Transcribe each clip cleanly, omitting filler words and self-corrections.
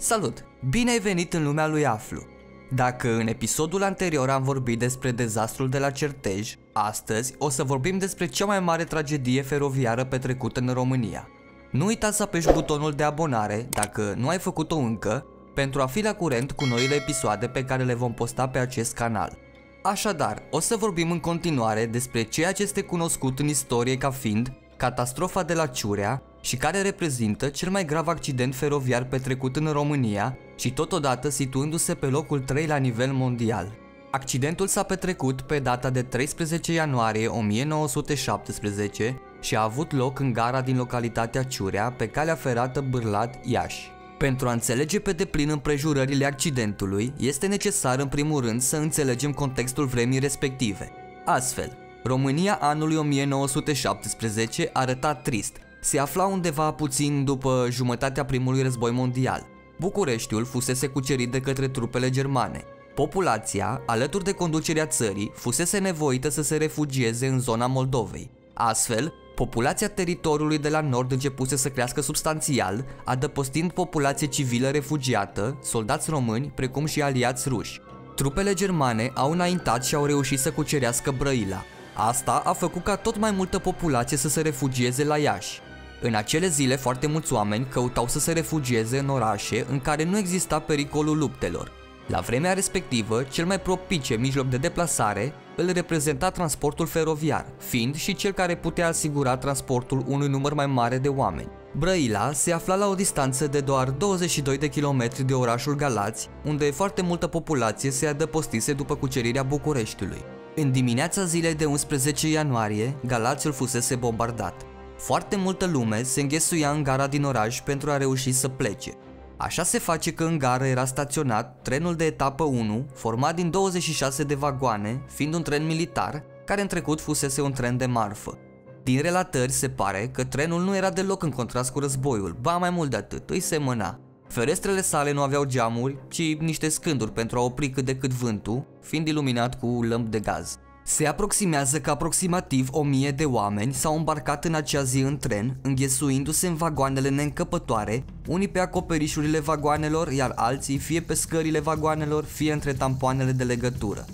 Salut! Bine ai venit în lumea lui Aflu! Dacă în episodul anterior am vorbit despre dezastrul de la Certej, astăzi o să vorbim despre cea mai mare tragedie feroviară petrecută în România. Nu uita să apeși butonul de abonare, dacă nu ai făcut-o încă, pentru a fi la curent cu noile episoade pe care le vom posta pe acest canal. Așadar, o să vorbim în continuare despre ceea ce este cunoscut în istorie ca fiind catastrofa de la Ciurea și care reprezintă cel mai grav accident feroviar petrecut în România și totodată situându-se pe locul 3 la nivel mondial. Accidentul s-a petrecut pe data de 13 ianuarie 1917 și a avut loc în gara din localitatea Ciurea, pe calea ferată Bârlad-Iași. Pentru a înțelege pe deplin împrejurările accidentului, este necesar în primul rând să înțelegem contextul vremii respective. Astfel, România anului 1917 arăta trist. Se afla undeva puțin după jumătatea primului război mondial. Bucureștiul fusese cucerit de către trupele germane. Populația, alături de conducerea țării, fusese nevoită să se refugieze în zona Moldovei. Astfel, populația teritoriului de la nord începuse să crească substanțial, adăpostind populație civilă refugiată, soldați români, precum și aliați ruși. Trupele germane au înaintat și au reușit să cucerească Brăila. Asta a făcut ca tot mai multă populație să se refugieze la Iași. În acele zile, foarte mulți oameni căutau să se refugieze în orașe în care nu exista pericolul luptelor. La vremea respectivă, cel mai propice mijloc de deplasare îl reprezenta transportul feroviar, fiind și cel care putea asigura transportul unui număr mai mare de oameni. Brăila se afla la o distanță de doar 22 de kilometri de orașul Galați, unde foarte multă populație se adăpostise după cucerirea Bucureștiului. În dimineața zilei de 11 ianuarie, Galațiul fusese bombardat. Foarte multă lume se înghesuia în gara din oraș pentru a reuși să plece. Așa se face că în gară era staționat trenul de etapă 1, format din 26 de vagoane, fiind un tren militar, care în trecut fusese un tren de marfă. Din relatări se pare că trenul nu era deloc în contrast cu războiul, ba mai mult de atât, îi semăna. Ferestrele sale nu aveau geamuri, ci niște scânduri pentru a opri cât de cât vântul, fiind iluminat cu lămpi de gaz. Se aproximează că aproximativ 1000 de oameni s-au îmbarcat în acea zi în tren, înghesuindu-se în vagoanele neîncăpătoare, unii pe acoperișurile vagoanelor, iar alții fie pe scările vagoanelor, fie între tampoanele de legătură.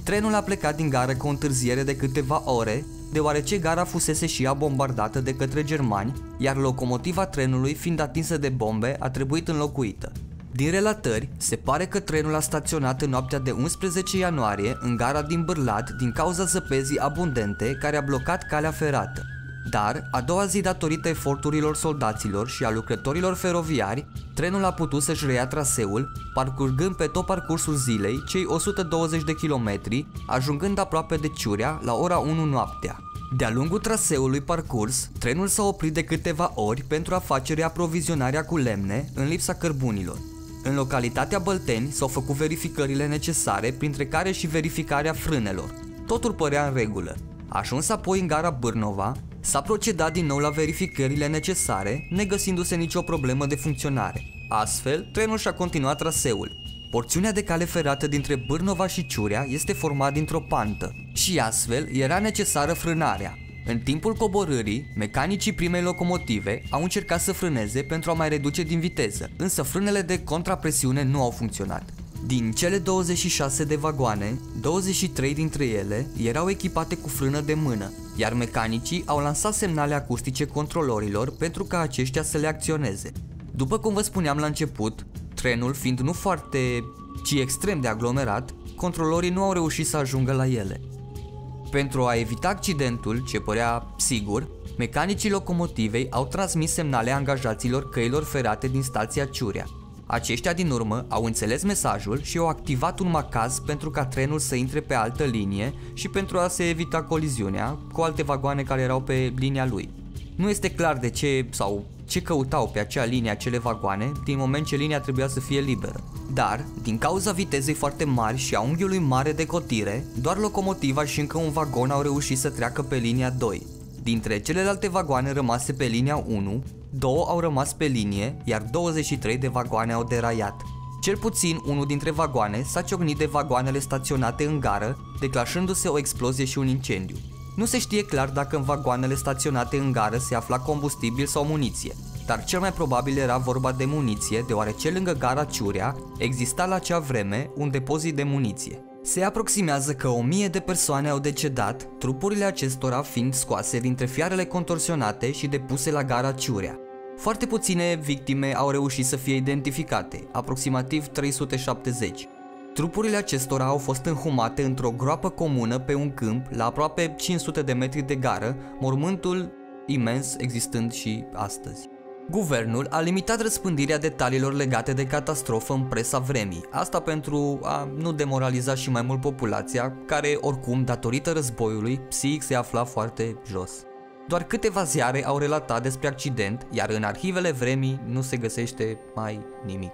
Trenul a plecat din gară cu o întârziere de câteva ore, deoarece gara fusese și ea bombardată de către germani, iar locomotiva trenului, fiind atinsă de bombe, a trebuit înlocuită. Din relatări, se pare că trenul a staționat în noaptea de 11 ianuarie în gara din Bârlad din cauza zăpezii abundente care a blocat calea ferată. Dar, a doua zi, datorită eforturilor soldaților și a lucrătorilor feroviari, trenul a putut să-și reia traseul, parcurgând pe tot parcursul zilei cei 120 de kilometri, ajungând aproape de Ciurea la ora 1 noaptea. De-a lungul traseului parcurs, trenul s-a oprit de câteva ori pentru a face reaprovizionarea cu lemne în lipsa cărbunilor. În localitatea Bălteni s-au făcut verificările necesare, printre care și verificarea frânelor. Totul părea în regulă. Ajuns apoi în gara Bârnova, s-a procedat din nou la verificările necesare, negăsindu-se nicio problemă de funcționare. Astfel, trenul și-a continuat traseul. Porțiunea de cale ferată dintre Bârnova și Ciurea este formată dintr-o pantă și astfel era necesară frânarea. În timpul coborârii, mecanicii primei locomotive au încercat să frâneze pentru a mai reduce din viteză, însă frânele de contrapresiune nu au funcționat. Din cele 26 de vagoane, 23 dintre ele erau echipate cu frână de mână, iar mecanicii au lansat semnale acustice controlorilor pentru ca aceștia să le acționeze. După cum vă spuneam la început, trenul fiind nu foarte, ci extrem de aglomerat, controlorii nu au reușit să ajungă la ele. Pentru a evita accidentul, ce părea sigur, mecanicii locomotivei au transmis semnale angajaților căilor ferate din stația Ciurea. Aceștia din urmă au înțeles mesajul și au activat un macaz pentru ca trenul să intre pe altă linie și pentru a se evita coliziunea cu alte vagoane care erau pe linia lui. Nu este clar de ce sau ce căutau pe acea linie acele vagoane, din moment ce linia trebuia să fie liberă. Dar, din cauza vitezei foarte mari și a unghiului mare de cotire, doar locomotiva și încă un vagon au reușit să treacă pe linia 2. Dintre celelalte vagoane rămase pe linia 1, 2 au rămas pe linie, iar 23 de vagoane au deraiat. Cel puțin unul dintre vagoane s-a ciocnit de vagoanele staționate în gară, declanșându-se o explozie și un incendiu. Nu se știe clar dacă în vagoanele staționate în gară se afla combustibil sau muniție. dar cel mai probabil era vorba de muniție, deoarece lângă gara Ciurea exista la acea vreme un depozit de muniție. Se aproximează că 1000 de persoane au decedat, trupurile acestora fiind scoase dintre fiarele contorsionate și depuse la gara Ciurea. Foarte puține victime au reușit să fie identificate, aproximativ 370. Trupurile acestora au fost înhumate într-o groapă comună pe un câmp la aproape 500 de metri de gară, mormântul imens existând și astăzi. Guvernul a limitat răspândirea detaliilor legate de catastrofă în presa vremii, asta pentru a nu demoraliza și mai mult populația, care oricum, datorită războiului, psihic se afla foarte jos. Doar câteva ziare au relatat despre accident, iar în arhivele vremii nu se găsește mai nimic.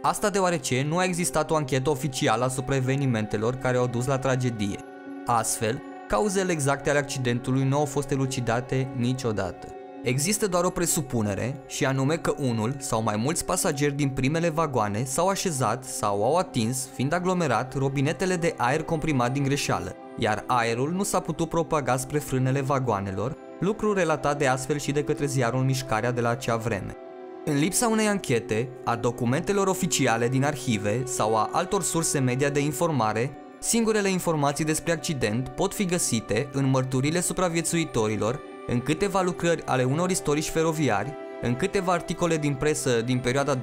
Asta deoarece nu a existat o anchetă oficială asupra evenimentelor care au dus la tragedie. Astfel, cauzele exacte ale accidentului nu au fost elucidate niciodată. Există doar o presupunere, și anume că unul sau mai mulți pasageri din primele vagoane s-au așezat sau au atins, fiind aglomerat, robinetele de aer comprimat din greșeală, iar aerul nu s-a putut propaga spre frânele vagoanelor, lucru relatat de astfel și de către ziarul Mișcarea de la acea vreme. În lipsa unei anchete, a documentelor oficiale din arhive sau a altor surse media de informare, singurele informații despre accident pot fi găsite în mărturile supraviețuitorilor, în câteva lucrări ale unor istorici feroviari, în câteva articole din presă din perioada 2005-2013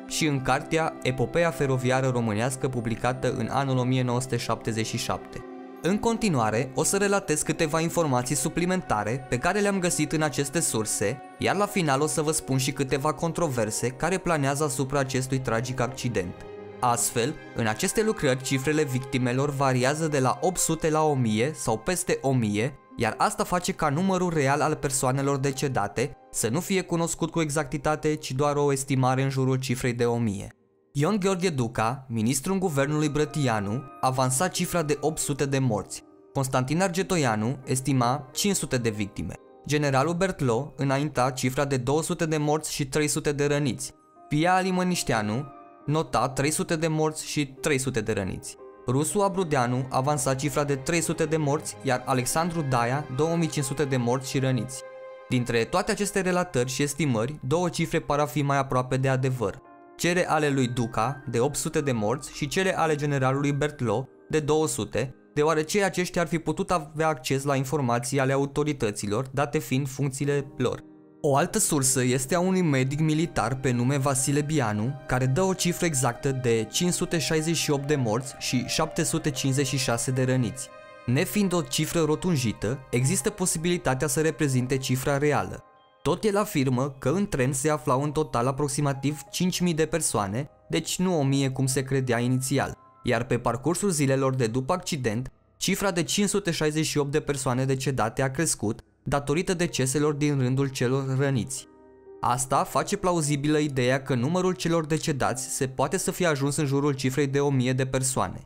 și în cartea Epopeea feroviară românească publicată în anul 1977. În continuare, o să relatez câteva informații suplimentare pe care le-am găsit în aceste surse, iar la final o să vă spun și câteva controverse care planează asupra acestui tragic accident. Astfel, în aceste lucrări cifrele victimelor variază de la 800 la 1000 sau peste 1000, iar asta face ca numărul real al persoanelor decedate să nu fie cunoscut cu exactitate, ci doar o estimare în jurul cifrei de 1000. Ion Gheorghe Duca, ministrul guvernului Brătianu, avansa cifra de 800 de morți. Constantin Argetoianu estima 500 de victime. Generalul Bertlo înainta cifra de 200 de morți și 300 de răniți. Pia Alimănișteanu nota 300 de morți și 300 de răniți. Rusu Abrudeanu avansa cifra de 300 de morți, iar Alexandru Daia 2500 de morți și răniți. Dintre toate aceste relatări și estimări, două cifre par a fi mai aproape de adevăr. Cele ale lui Duca, de 800 de morți, și cele ale generalului Bertlo, de 200, deoarece aceștia ar fi putut avea acces la informații ale autorităților, date fiind funcțiile lor. O altă sursă este a unui medic militar pe nume Vasile Bianu, care dă o cifră exactă de 568 de morți și 756 de răniți. Nefiind o cifră rotunjită, există posibilitatea să reprezinte cifra reală. Tot el afirmă că în tren se aflau în total aproximativ 5000 de persoane, deci nu 1000 cum se credea inițial, iar pe parcursul zilelor de după accident, cifra de 568 de persoane decedate a crescut datorită deceselor din rândul celor răniți. Asta face plauzibilă ideea că numărul celor decedați se poate să fie ajuns în jurul cifrei de 1000 de persoane.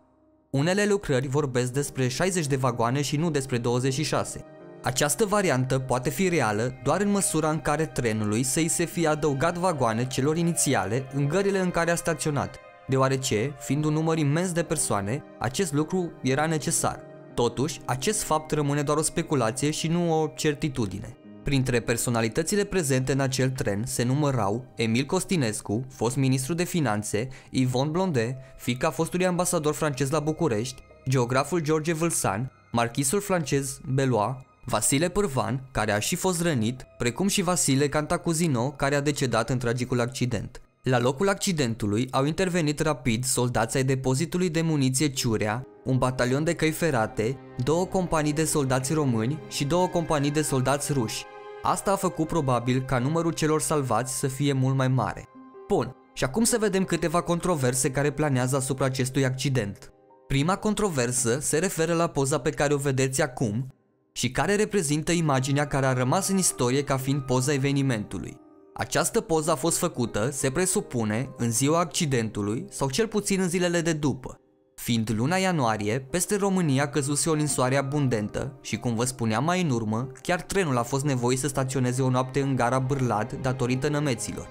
Unele lucrări vorbesc despre 60 de vagoane și nu despre 26. Această variantă poate fi reală doar în măsura în care trenului să îi se fie adăugat vagoane celor inițiale în gările în care a staționat, deoarece, fiind un număr imens de persoane, acest lucru era necesar. Totuși, acest fapt rămâne doar o speculație și nu o certitudine. Printre personalitățile prezente în acel tren se numărau Emil Costinescu, fost ministru de finanțe, Yvonne Blondet, fiica fostului ambasador francez la București, geograful George Vâlsan, marchisul francez Belois, Vasile Pârvan, care a și fost rănit, precum și Vasile Cantacuzino, care a decedat în tragicul accident. La locul accidentului au intervenit rapid soldați ai depozitului de muniție Ciurea, un batalion de căi ferate, 2 companii de soldați români și 2 companii de soldați ruși. Asta a făcut probabil ca numărul celor salvați să fie mult mai mare. Bun, și acum să vedem câteva controverse care planează asupra acestui accident. Prima controversă se referă la poza pe care o vedeți acum și care reprezintă imaginea care a rămas în istorie ca fiind poza evenimentului. Această poză a fost făcută, se presupune, în ziua accidentului sau cel puțin în zilele de după. Fiind luna ianuarie, peste România căzuse o ninsoare abundentă și, cum vă spuneam mai în urmă, chiar trenul a fost nevoit să staționeze o noapte în gara Bârlad datorită nămeților.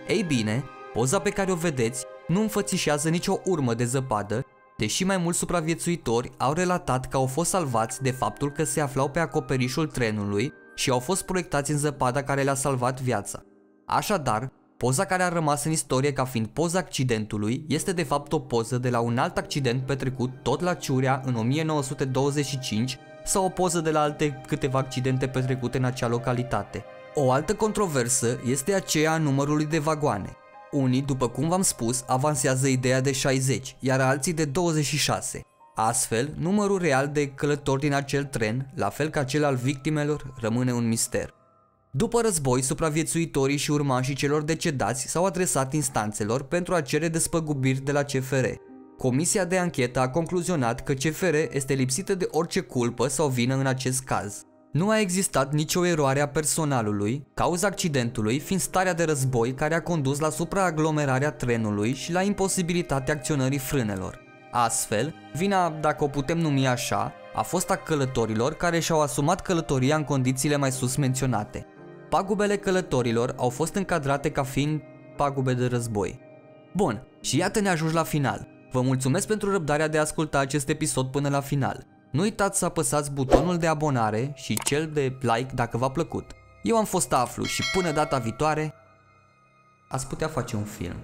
Ei bine, poza pe care o vedeți nu înfățișează nicio urmă de zăpadă, deși mai mulți supraviețuitori au relatat că au fost salvați de faptul că se aflau pe acoperișul trenului, și au fost proiectați în zăpada care le-a salvat viața. Așadar, poza care a rămas în istorie ca fiind poza accidentului este de fapt o poză de la un alt accident petrecut tot la Ciurea în 1925 sau o poză de la alte câteva accidente petrecute în acea localitate. O altă controversă este aceea a numărului de vagoane. Unii, după cum v-am spus, avansează ideea de 60, iar alții de 26. Astfel, numărul real de călători din acel tren, la fel ca cel al victimelor, rămâne un mister. După război, supraviețuitorii și urmașii celor decedați s-au adresat instanțelor pentru a cere despăgubiri de la CFR. Comisia de anchetă a concluzionat că CFR este lipsită de orice culpă sau vină în acest caz. Nu a existat nicio eroare a personalului, cauza accidentului fiind starea de război care a condus la supraaglomerarea trenului și la imposibilitatea acționării frânelor. Astfel, vina, dacă o putem numi așa, a fost a călătorilor care și-au asumat călătoria în condițiile mai sus menționate. Pagubele călătorilor au fost încadrate ca fiind pagube de război. Bun, și iată ne ajungi la final. Vă mulțumesc pentru răbdarea de a asculta acest episod până la final. Nu uitați să apăsați butonul de abonare și cel de like dacă v-a plăcut. Eu am fost Aflu și până data viitoare, ați putea face un film.